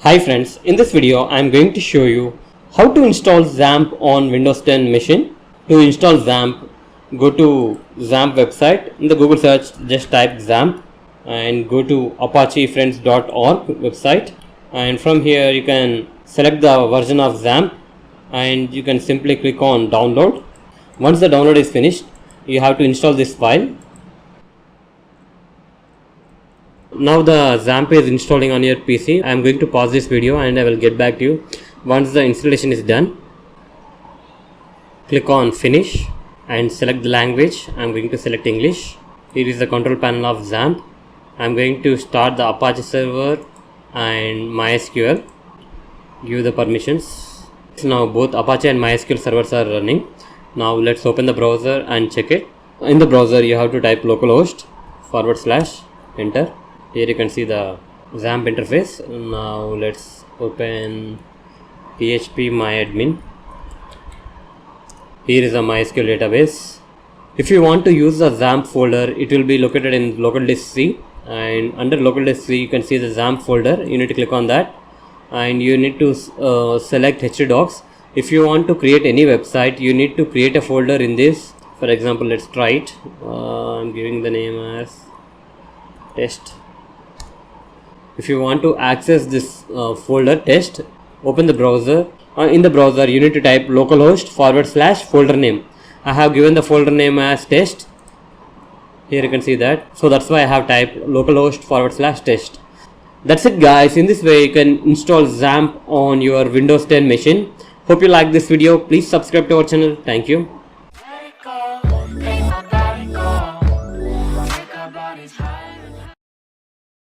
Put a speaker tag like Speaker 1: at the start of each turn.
Speaker 1: Hi friends, in this video I am going to show you how to install Xampp on Windows 10 machine. To install Xampp, go to Xampp website. In the Google search, just type Xampp and go to apachefriends.org website, and from here you can select the version of Xampp and you can simply click on download. Once the download is finished, you have to install this file. Now the Xampp is installing on your PC. I am going to pause this video and I will get back to you once the installation is done. Click on finish and select the language. I am going to select English. Here is the control panel of Xampp. I am going to start the Apache server and MySQL. Give the permissions. Now both Apache and MySQL servers are running. Now let's open the browser and check it. In the browser you have to type localhost / enter. Here you can see the Xampp interface. Now let's open PHP myadmin. Here is a MySQL database. If you want to use the Xampp folder, it will be located in local disk C, and under local disk C you can see the Xampp folder. You need to click on that and you need to select htdocs. If you want to create any website, you need to create a folder in this. For example, let's try it. I'm giving the name as test. If you want to access this folder test, open the browser. In the browser you need to type localhost / folder name. I have given the folder name as test. Here you can see that, so that's why I have typed localhost / test. That's it guys. In this way you can install Xampp on your Windows 10 machine. Hope you like this video. Please subscribe to our channel. Thank you.
Speaker 2: Let it go, make my body go, take our bodies higher and higher.